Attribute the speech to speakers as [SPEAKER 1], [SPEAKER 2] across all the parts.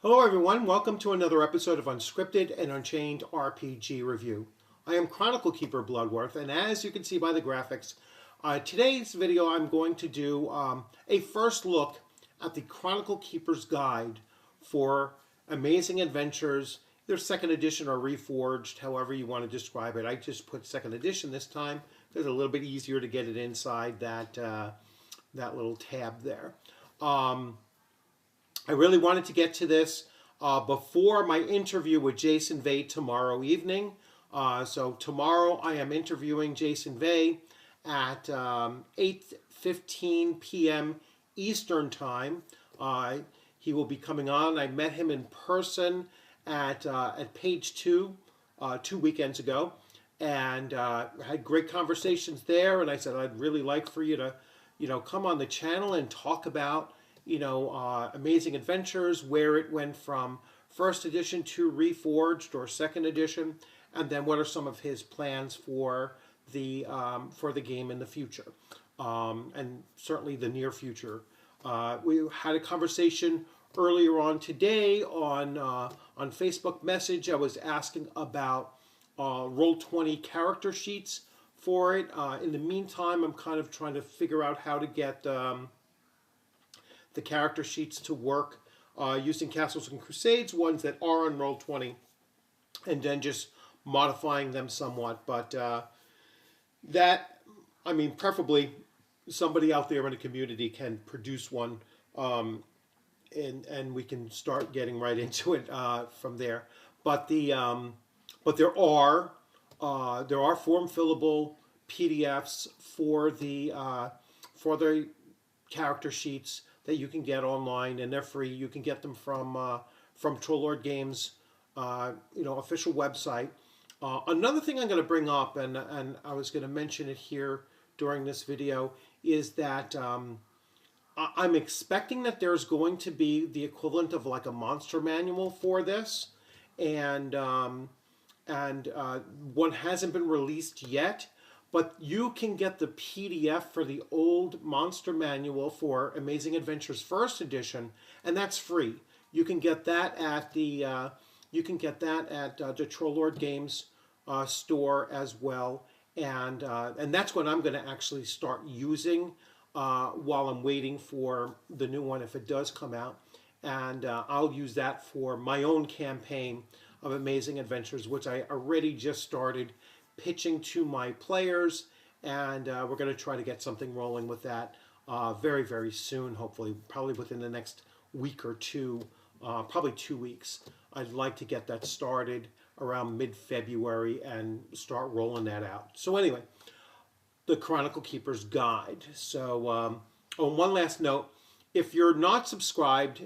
[SPEAKER 1] Hello everyone, welcome to another episode of Unscripted and Unchained RPG Review. I am Chronicle Keeper Bloodworth, and as you can see by the graphics, today's video I'm going to do a first look at the Chronicle Keeper's Guide for Amazing Adventures, either second edition or reforged, however you want to describe it. I just put second edition this time because it's a little bit easier to get it inside that little tab there. I really wanted to get to this before my interview with Jason Vey tomorrow evening. So tomorrow I am interviewing Jason Vey at 8:15 p.m. Eastern Time. He will be coming on. I met him in person at Page 2 2 weekends ago, and had great conversations there. And I said I'd really like for you to, come on the channel and talk about Amazing Adventures, where it went from first edition to reforged or second edition, and then what are some of his plans for the game in the future, and certainly the near future. We had a conversation earlier on today on Facebook Message. I was asking about Roll20 character sheets for it. In the meantime, I'm kind of trying to figure out how to get the character sheets to work using Castles and Crusades, ones that are on Roll20, and then just modifying them somewhat. But preferably somebody out there in the community can produce one, and we can start getting right into it from there. But there are form fillable PDFs for the character sheets that you can get online, and they're free. You can get them from Trollord Games, official website. Another thing I'm going to bring up, and I was going to mention it here during this video, is that I'm expecting that there's going to be the equivalent of like a monster manual for this, and one hasn't been released yet. But you can get the PDF for the old Monster Manual for Amazing Adventures First Edition, and that's free. You can get that at the Trollord Games store as well, and that's what I'm going to actually start using while I'm waiting for the new one if it does come out, and I'll use that for my own campaign of Amazing Adventures, which I already just started pitching to my players, and we're going to try to get something rolling with that very, very soon, hopefully, probably within the next week or two, probably 2 weeks. I'd like to get that started around mid-February and start rolling that out. So anyway, the Chronicle Keeper's Guide. So on one last note, if you're not subscribed,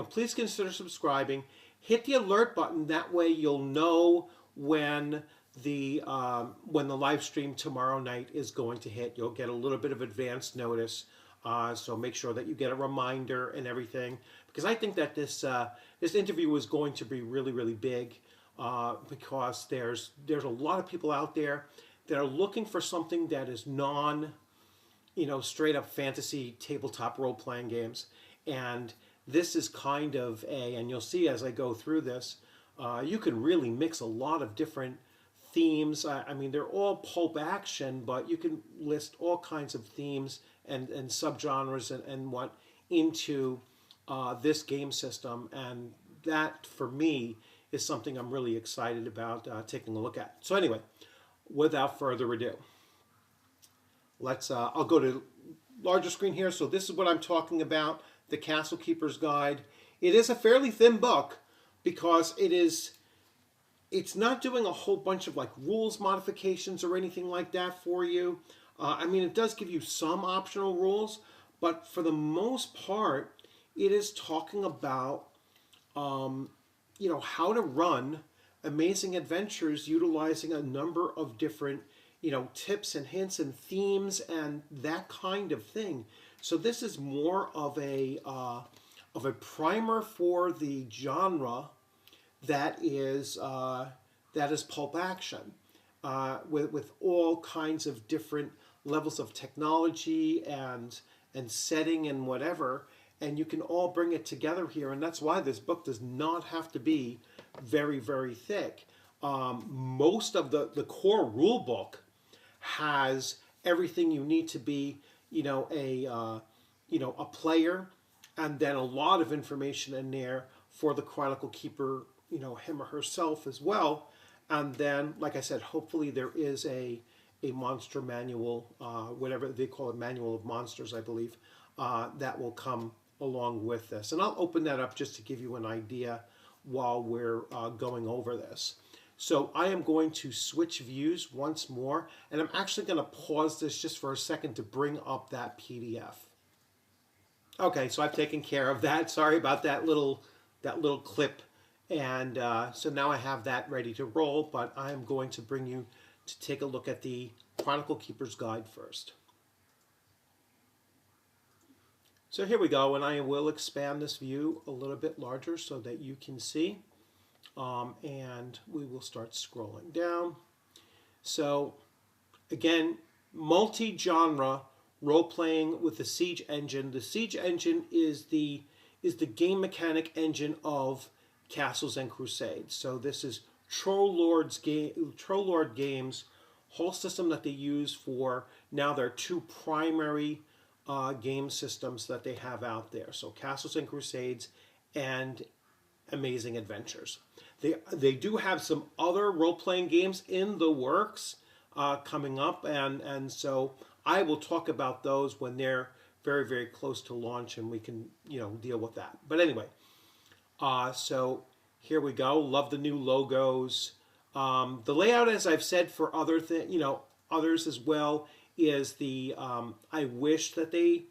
[SPEAKER 1] please consider subscribing. Hit the alert button. That way you'll know when the live stream tomorrow night is going to hit. You'll get a little bit of advance notice, so make sure that you get a reminder and everything, because I think that this interview is going to be really, really big, because there's a lot of people out there that are looking for something that is straight up fantasy tabletop role-playing games, and this is kind of and you'll see as I go through this, you can really mix a lot of different themes. They're all pulp action, but you can list all kinds of themes and subgenres and what into this game system, and that for me is something I'm really excited about taking a look at. So anyway, without further ado, I'll go to larger screen here. So this is what I'm talking about, the Castle Keeper's Guide. It is a fairly thin book because it's not doing a whole bunch of like rules modifications or anything like that for you. It does give you some optional rules, but for the most part, it is talking about, how to run Amazing Adventures utilizing a number of different, tips and hints and themes and that kind of thing. So this is more of a primer for the genre that is pulp action, with all kinds of different levels of technology and setting and whatever, and you can all bring it together here. And that's why this book does not have to be very, very thick. Most of the core rule book has everything you need to be, a player, and then a lot of information in there for the Chronicle Keeper, him or herself as well. And then, like I said, hopefully there is a monster manual, whatever they call it, manual of monsters, I believe, that will come along with this. And I'll open that up just to give you an idea while we're going over this. So I am going to switch views once more, and I'm actually going to pause this just for a second to bring up that PDF. Okay, so I've taken care of that. Sorry about that little clip. And so now I have that ready to roll, but I'm going to bring you to take a look at the Chronicle Keeper's Guide first. So here we go, and I will expand this view a little bit larger so that you can see. And we will start scrolling down. So again, multi-genre role-playing with the Siege engine. The Siege engine is the game mechanic engine of Castles and Crusades. So this is Troll Lord Games' whole system that they use for now their two primary game systems that they have out there. So Castles and Crusades and Amazing Adventures. They do have some other role-playing games in the works coming up, and so I will talk about those when they're very, very close to launch, and we can deal with that. But anyway, so here we go. Love the new logos. The layout, as I've said for others as well, is the I wish that they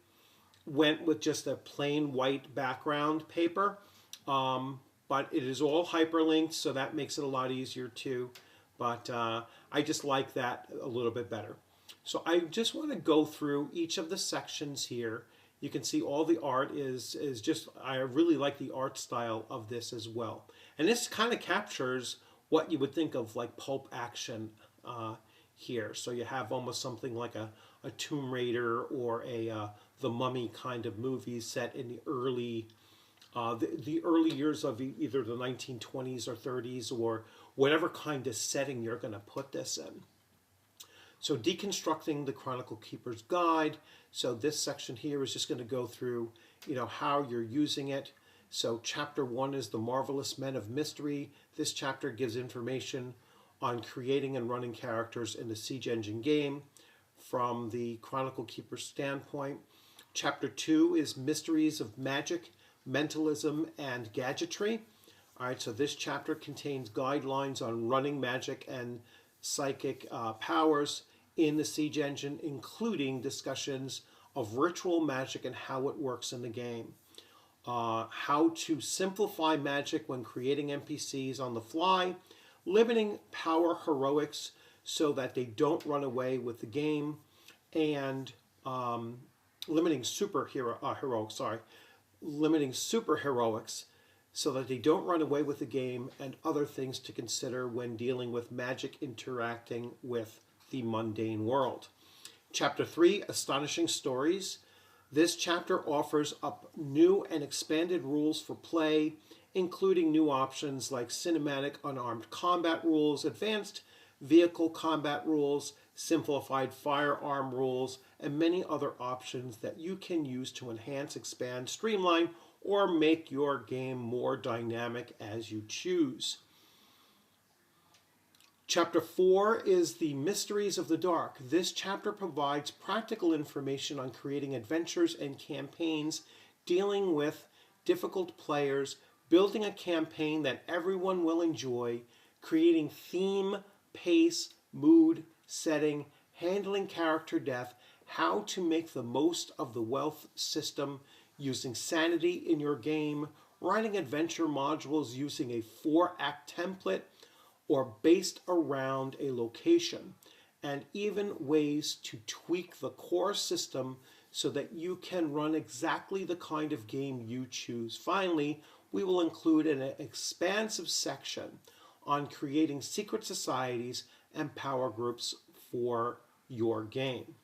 [SPEAKER 1] went with just a plain white background paper. But it is all hyperlinked, so that makes it a lot easier too. But I just like that a little bit better. So I just want to go through each of the sections here. You can see all the art is just, I really like the art style of this as well. And this kind of captures what you would think of like pulp action here. So you have almost something like a Tomb Raider or a The Mummy kind of movie set in the early years of either the 1920s or 30s or whatever kind of setting you're going to put this in. So deconstructing the Chronicle Keeper's Guide. So this section here is just going to go through, how you're using it. So chapter 1 is the Marvelous Men of Mystery. This chapter gives information on creating and running characters in the Siege Engine game from the Chronicle Keeper's standpoint. Chapter 2 is Mysteries of Magic, Mentalism, and Gadgetry. All right, so this chapter contains guidelines on running magic and psychic powers in the Siege Engine, including discussions of ritual magic and how it works in the game. How to simplify magic when creating NPCs on the fly, limiting power heroics so that they don't run away with the game, and limiting super heroics so that they don't run away with the game, and other things to consider when dealing with magic interacting with the mundane world. Chapter 3, Astonishing Stories. This chapter offers up new and expanded rules for play, including new options like cinematic unarmed combat rules, advanced vehicle combat rules, simplified firearm rules, and many other options that you can use to enhance, expand, streamline, or make your game more dynamic as you choose. Chapter 4 is the Mysteries of the Dark. This chapter provides practical information on creating adventures and campaigns, dealing with difficult players, building a campaign that everyone will enjoy, creating theme, pace, mood, setting, handling character death, how to make the most of the wealth system, using sanity in your game, writing adventure modules using a 4-act template or based around a location, and even ways to tweak the core system so that you can run exactly the kind of game you choose. Finally, we will include an expansive section on creating secret societies and power groups for your game.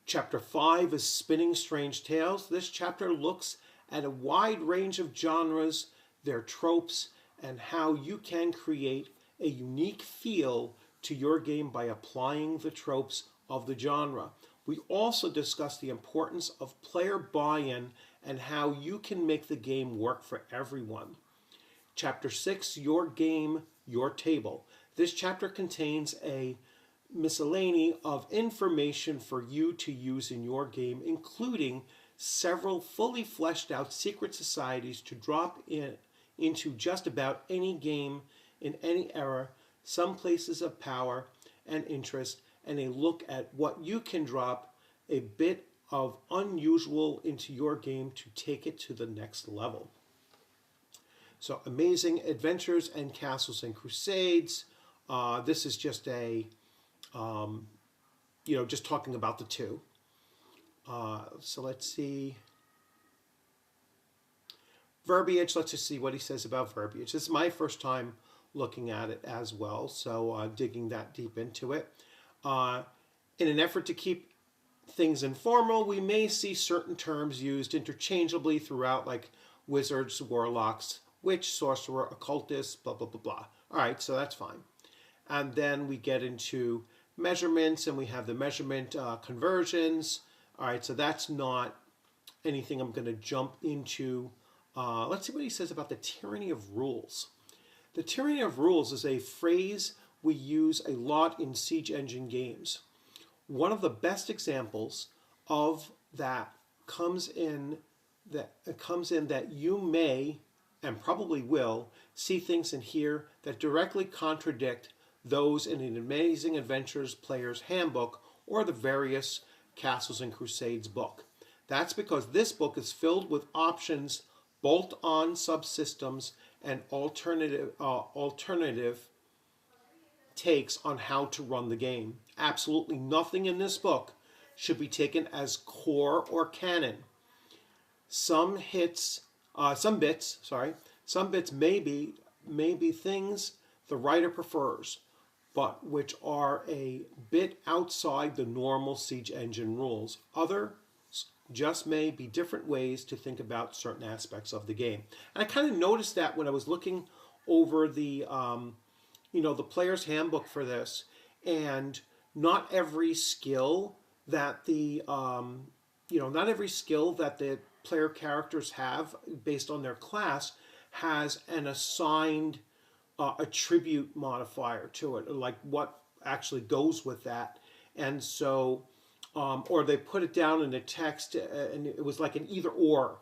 [SPEAKER 1] Chapter 5 is Spinning Strange Tales. This chapter looks at a wide range of genres, their tropes, and how you can create a unique feel to your game by applying the tropes of the genre. We also discuss the importance of player buy-in and how you can make the game work for everyone. Chapter 6, Your Game, Your Table. This chapter contains a miscellany of information for you to use in your game, including several fully fleshed out secret societies to drop into just about any game in any era, some places of power and interest, and a look at what you can drop a bit of unusual into your game to take it to the next level. So, Amazing Adventures and Castles and Crusades. This is just a, just talking about the two. So let's see. Verbiage, let's just see what he says about verbiage. This is my first time looking at it as well, so digging that deep into it. In an effort to keep things informal, we may see certain terms used interchangeably throughout, like wizards, warlocks, witch, sorcerer, occultist, blah, blah, blah, blah. All right, so that's fine. And then we get into measurements, and we have the measurement conversions. All right, so that's not anything I'm going to jump into. Let's see what he says about the tyranny of rules. The tyranny of rules is a phrase we use a lot in Siege Engine games. One of the best examples of that comes in that you may and probably will see things in here that directly contradict those in an Amazing Adventures Player's Handbook or the various Castles and Crusades book. That's because this book is filled with options, bolt-on subsystems, and alternative takes on how to run the game. Absolutely nothing in this book should be taken as core or canon. Some bits may be things the writer prefers, but which are a bit outside the normal Siege Engine rules. Others just may be different ways to think about certain aspects of the game. And I kind of noticed that when I was looking over the player's handbook for this, and not every skill that the player characters have based on their class has an assigned attribute modifier to it, like what actually goes with that. And so, or they put it down in the text and it was like an either or.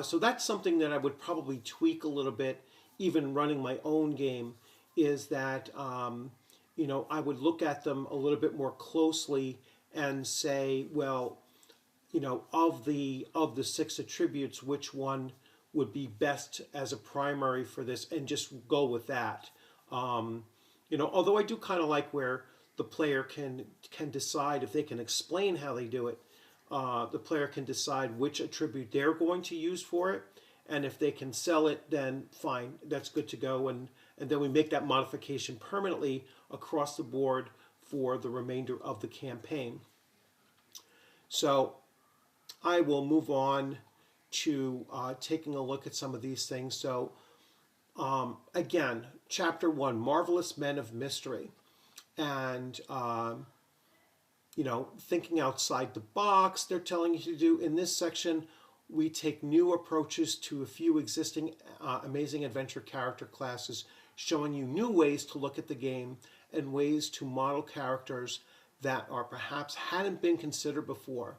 [SPEAKER 1] So that's something that I would probably tweak a little bit, even running my own game, is that, I would look at them a little bit more closely and say, well, of the 6 attributes, which one would be best as a primary for this, and just go with that. Although I do kind of like where the player can decide, if they can explain how they do it, the player can decide which attribute they're going to use for it, and if they can sell it, then fine, that's good to go, and then we make that modification permanently across the board for the remainder of the campaign. So I will move on to taking a look at some of these things. So again, Chapter 1, Marvelous Men of Mystery. And, thinking outside the box, they're telling you to do. In this section, we take new approaches to a few existing Amazing Adventure character classes, showing you new ways to look at the game and ways to model characters that are perhaps hadn't been considered before.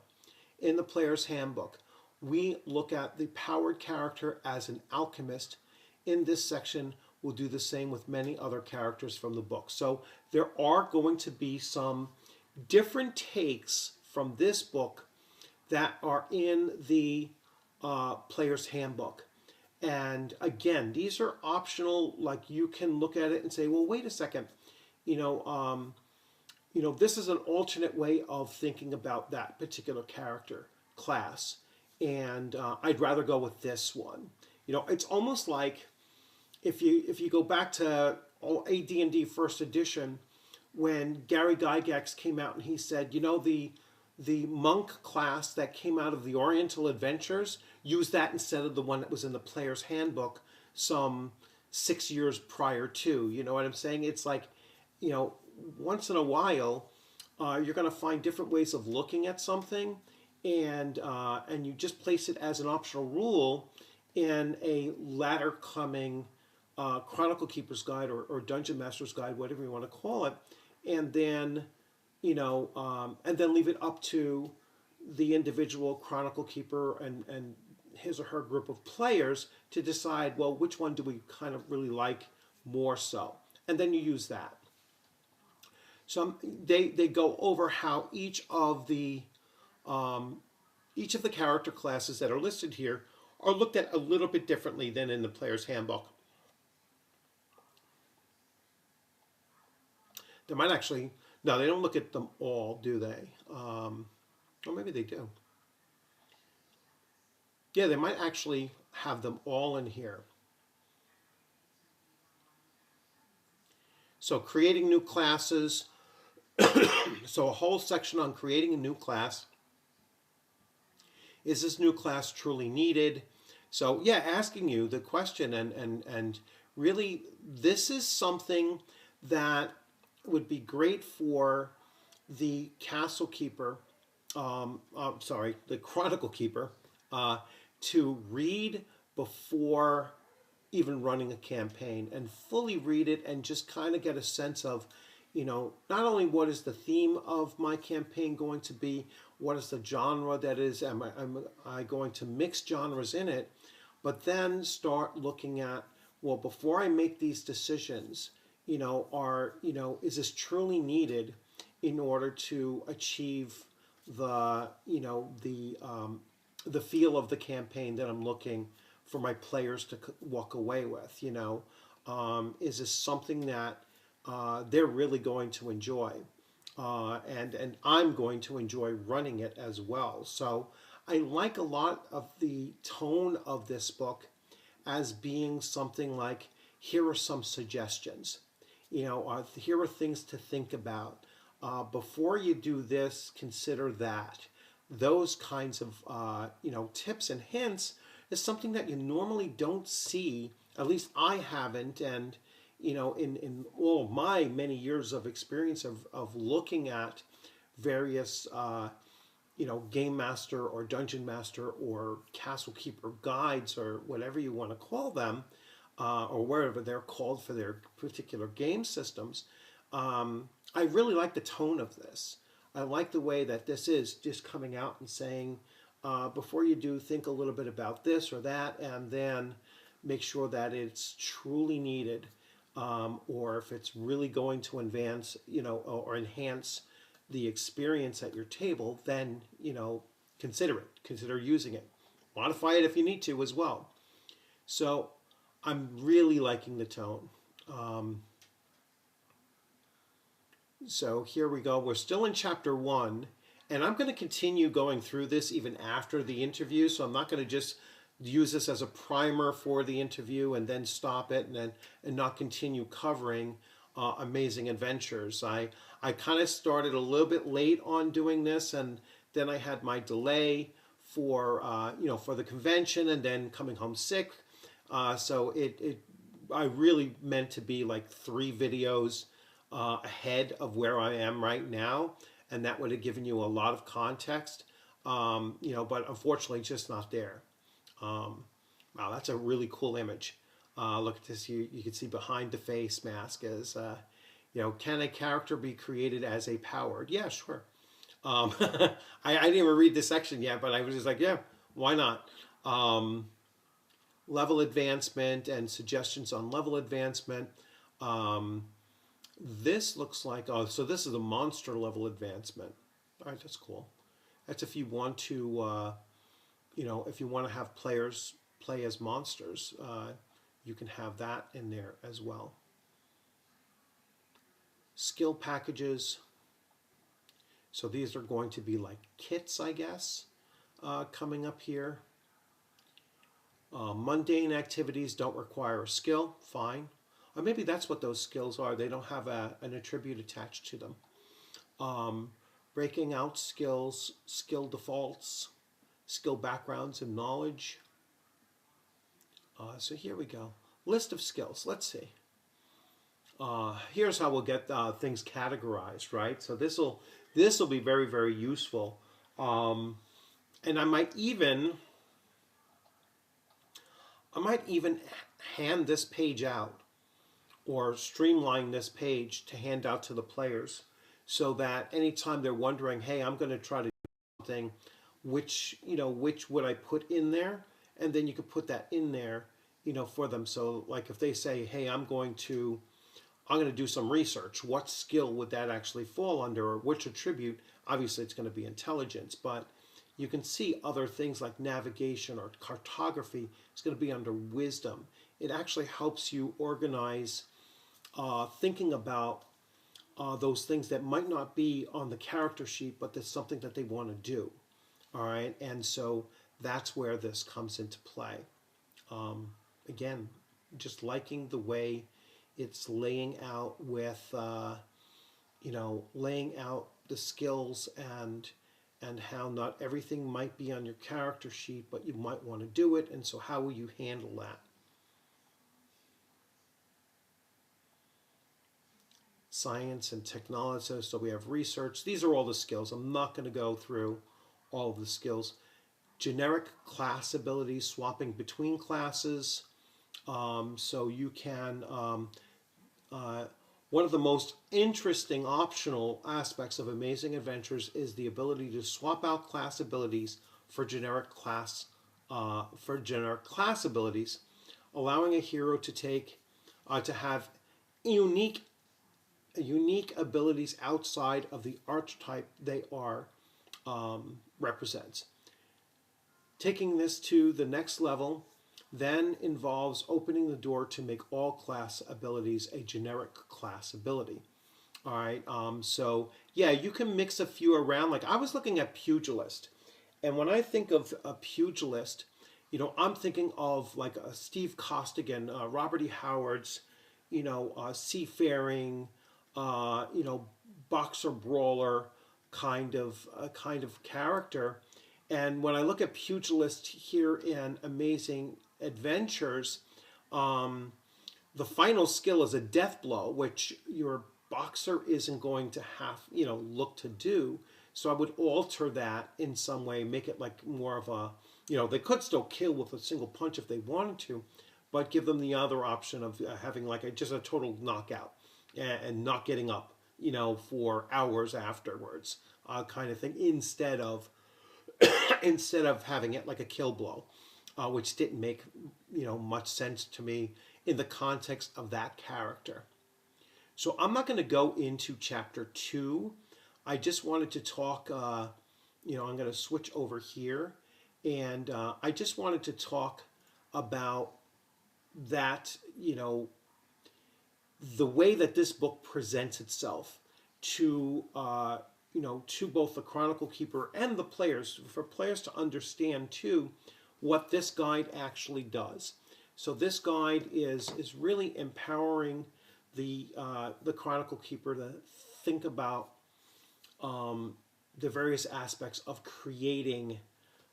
[SPEAKER 1] In the Player's Handbook, we look at the powered character as an alchemist. In this section, we'll do the same with many other characters from the book. So there are going to be some different takes from this book that are in the Player's Handbook. And again, these are optional. Like, you can look at it and say, well, wait a second, this is an alternate way of thinking about that particular character class, and I'd rather go with this one. It's almost like if you go back to AD&D First Edition, when Gary Gygax came out and he said, the the monk class that came out of the Oriental Adventures used that instead of the one that was in the player's handbook some 6 years prior to. You know what I'm saying? It's like, you know, once in a while, you're going to find different ways of looking at something, and you just place it as an optional rule in a latter coming Chronicle Keeper's Guide or Dungeon Master's Guide, whatever you want to call it, and then and then leave it up to the individual Chronicle Keeper and his or her group of players to decide, well, which one do we kind of really like more so, and then you use that. So they go over how each of the character classes that are listed here are looked at a little bit differently than in the player's handbook. They might actually, no, they don't look at them all, do they? Or maybe they do. Yeah, they might actually have them all in here. So creating new classes. So a whole section on creating a new class. Is this new class truly needed? So yeah, asking you the question, and really this is something that would be great for the castle keeper, the Chronicle Keeper, to read before even running a campaign, and fully read it and just kind of get a sense of, not only what is the theme of my campaign going to be, what is the genre that is, am I going to mix genres in it, but then start looking at, well, before I make these decisions, is this truly needed in order to achieve the, the feel of the campaign that I'm looking for my players to walk away with, is this something that they're really going to enjoy, and I'm going to enjoy running it as well. So I like a lot of the tone of this book as being something like, here are some suggestions, here are things to think about. Before you do this, consider that. Those kinds of tips and hints is something that you normally don't see. At least I haven't, and in all of my many years of experience of looking at various game master or dungeon master or castle keeper guides or whatever you want to call them, or wherever they're called for their particular game systems. I really like the tone of this. I like the way that this is just coming out and saying, before you do, think a little bit about this or that, and then make sure that it's truly needed, or if it's really going to advance, or enhance the experience at your table, then, consider it. Consider using it. Modify it if you need to as well. So I'm really liking the tone. So here we go. We're still in chapter 1, and I'm going to continue going through this even after the interview. So I'm not going to just use this as a primer for the interview and then stop it and not continue covering Amazing Adventures. I kind of started a little bit late on doing this, and then I had my delay for for the convention and then coming home sick. So I really meant to be like 3 videos ahead of where I am right now, and that would have given you a lot of context, but unfortunately just not there. Wow, that's a really cool image. Look at this. You can see behind the face mask is, can a character be created as a powered? Yeah, sure. I didn't even read this section yet, but I was just like, yeah, why not? Level advancement and suggestions on level advancement. This looks like, so this is a monster level advancement. All right, that's cool. That's if you want to, if you want to have players play as monsters, you can have that in there as well. Skill packages. So these are going to be like kits, I guess, coming up here. Mundane activities don't require a skill, fine. Or maybe that's what those skills are. They don't have an attribute attached to them. breaking out skills, skill defaults, skill backgrounds and knowledge. So here we go. List of skills. Let's see. Here's how we'll get things categorized, right? So this will be very, very useful. And I might even hand this page out or streamline this page to hand out to the players so that anytime they're wondering, hey, I'm going to try to do something, which would I put in there? And then you could put that in there, for them. So like if they say, hey, I'm going to do some research, what skill would that actually fall under, or which attribute? Obviously it's going to be intelligence, but you can see other things like navigation or cartography is going to be under wisdom. It actually helps you organize thinking about those things that might not be on the character sheet, but there's something that they want to do. All right, and so that's where this comes into play. Again, just liking the way it's laying out with, laying out the skills and how not everything might be on your character sheet, but you might want to do it, and so how will you handle that? Science and technology, so we have research. These are all the skills. I'm not going to go through all of the skills. Generic class abilities, swapping between classes. So you can, one of the most interesting optional aspects of Amazing Adventures is the ability to swap out class abilities for generic class abilities, allowing a hero to take to have unique abilities outside of the archetype they are represents. Taking this to the next level then involves opening the door to make all class abilities a generic class ability. All right, so yeah, you can mix a few around. Like I was looking at pugilist, and when I think of a pugilist, I'm thinking of like a Steve Costigan, Robert E. Howard's, seafaring, boxer brawler kind of character. And when I look at pugilist here in Amazing Adventures, the final skill is a death blow, which your boxer isn't going to have, look to do. So I would alter that in some way, make it like more of a, they could still kill with a single punch if they wanted to, but give them the other option of having like just a total knockout and not getting up, for hours afterwards, kind of thing, instead of having it like a kill blow, which didn't make much sense to me in the context of that character. So I'm not going to go into chapter 2. I just wanted to talk. I'm going to switch over here, and I just wanted to talk about that. The way that this book presents itself to to both the Chronicle Keeper and the players, for players to understand too what this guide actually does. So this guide is really empowering the Chronicle Keeper to think about the various aspects of creating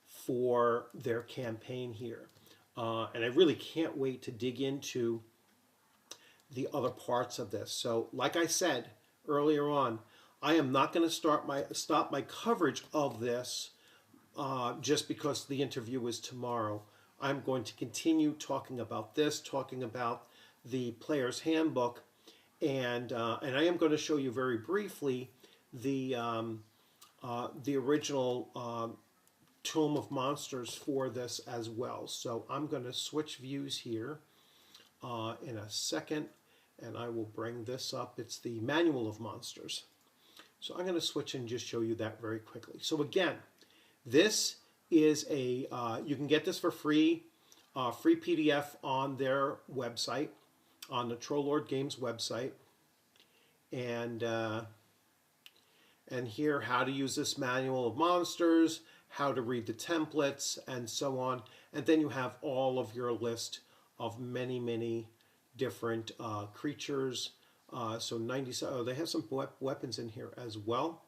[SPEAKER 1] for their campaign here. And I really can't wait to dig into the other parts of this. So like I said earlier on, I am not going to stop my coverage of this just because the interview is tomorrow. I'm going to continue talking about this, talking about the player's handbook, and I am going to show you very briefly the original Tome of Monsters for this as well. So I'm going to switch views here in a second, and I will bring this up. It's the Manual of Monsters. So I'm going to switch and just show you that very quickly. So again, this is a, you can get this for free, free PDF on their website, on the Troll Lord Games website. And here, how to use this Manual of Monsters, how to read the templates, and so on. And then you have all of your list of many, many different creatures. So 97, oh, they have some weapons in here as well.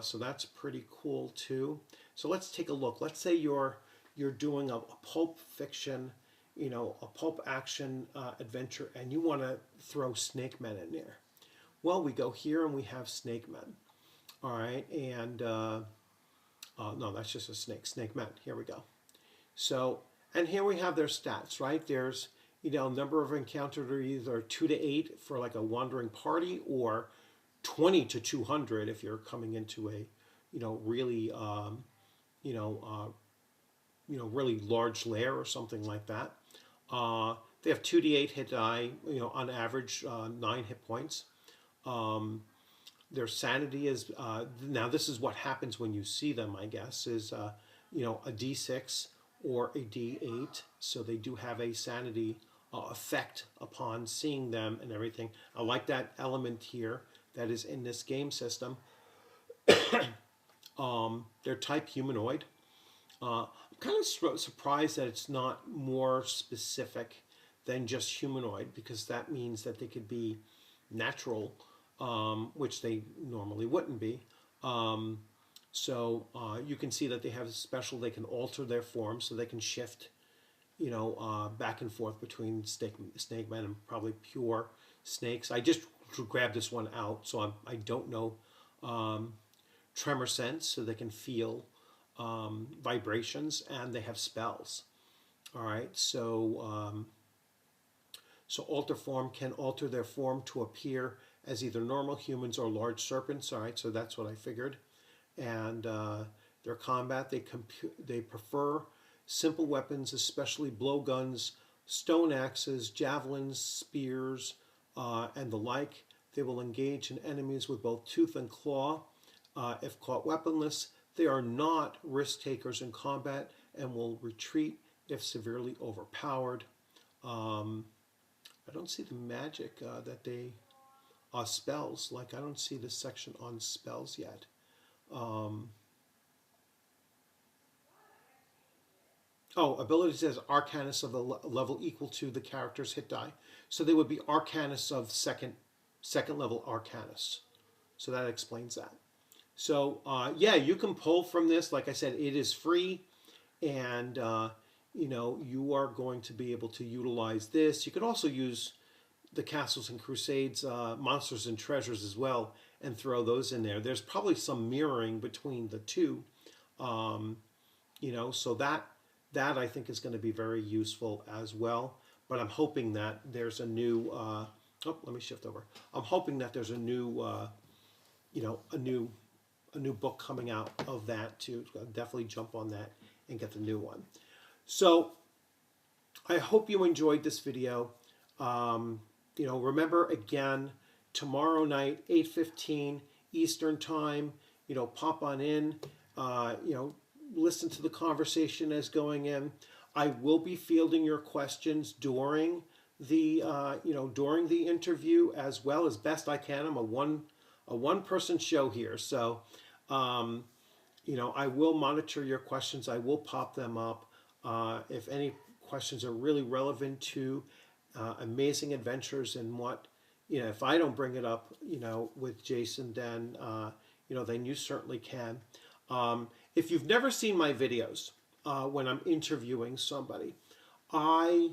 [SPEAKER 1] So that's pretty cool too. So let's take a look. Let's say you're doing a pulp fiction, a pulp action adventure, and you want to throw snake men in there. Well, we go here and we have snake men. All right, and no, that's just a snake. Snake men. Here we go. So, and here we have their stats, right? There's, number of encounters are either 2 to 8 for like a wandering party, or 20 to 200 if you're coming into a, really, you know, uh, really large lair or something like that. They have 2d8 hit die, on average 9 hit points. Their sanity is, now this is what happens when you see them, I guess, is, a d6 or a d8. So they do have a sanity effect upon seeing them and everything. I like that element here that is in this game system. They're type humanoid. I'm kind of surprised that it's not more specific than just humanoid, because that means that they could be natural, which they normally wouldn't be. So you can see that they have a special, they can alter their form, so they can shift, back and forth between snake men and probably pure snakes. I just grabbed this one out, so I don't know tremor sense, so they can feel vibrations, and they have spells. All right, so so alter form can alter their form to appear as either normal humans or large serpents. All right, so that's what I figured. And their combat, they prefer simple weapons, especially blowguns, stone axes, javelins, spears, and the like. They will engage in enemies with both tooth and claw. If caught weaponless, they are not risk takers in combat and will retreat if severely overpowered. I don't see the magic that they spells. Like, I don't see the section on spells yet. Oh, ability says Arcanus of a level equal to the character's hit die. So they would be Arcanus of second level Arcanus. So that explains that. So yeah, you can pull from this. Like I said, it is free, and you are going to be able to utilize this. You could also use the Castles and Crusades Monsters and Treasures as well, and throw those in there. There's probably some mirroring between the two, so that I think is going to be very useful as well. But I'm hoping that there's a new. Let me shift over. I'm hoping that there's a new, a new book coming out of that too. I'll definitely jump on that and get the new one. So I hope you enjoyed this video. Remember again, tomorrow night, 8:15 Eastern time, pop on in, listen to the conversation as going in. I will be fielding your questions during the, during the interview as well, as best I can. I'm a one-person show here, so I will monitor your questions. I will pop them up. If any questions are really relevant to amazing adventures and what, if I don't bring it up, with Jason, then then you certainly can. If you've never seen my videos when I'm interviewing somebody, I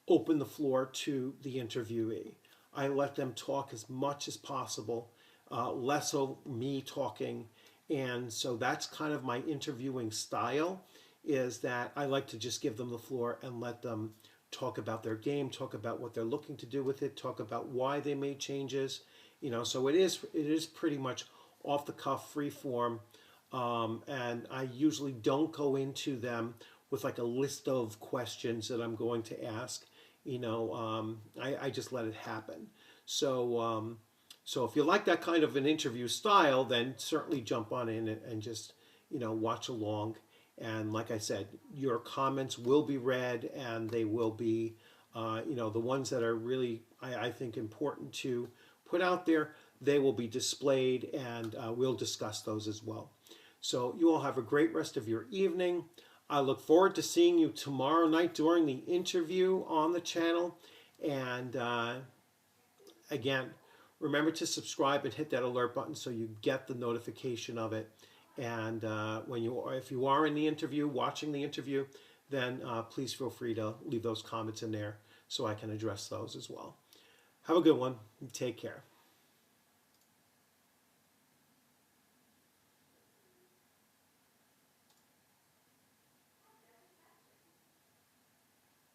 [SPEAKER 1] open the floor to the interviewee. I let them talk as much as possible, less of me talking. And so that's kind of my interviewing style, is that I like to just give them the floor and let them talk about their game, talk about what they're looking to do with it, talk about why they made changes. So it is pretty much off the cuff, free form. And I usually don't go into them with like a list of questions that I'm going to ask. I just let it happen. So so if you like that kind of an interview style, then certainly jump on in and just watch along. And like I said, your comments will be read, and they will be the ones that are really I think important to put out there. They will be displayed, and we'll discuss those as well. So you all have a great rest of your evening. I look forward to seeing you tomorrow night during the interview on the channel. And again, Remember to subscribe and hit that alert button so you get the notification of it. And if you are in the interview, watching the interview, then please feel free to leave those comments in there so I can address those as well. Have a good one. Take care.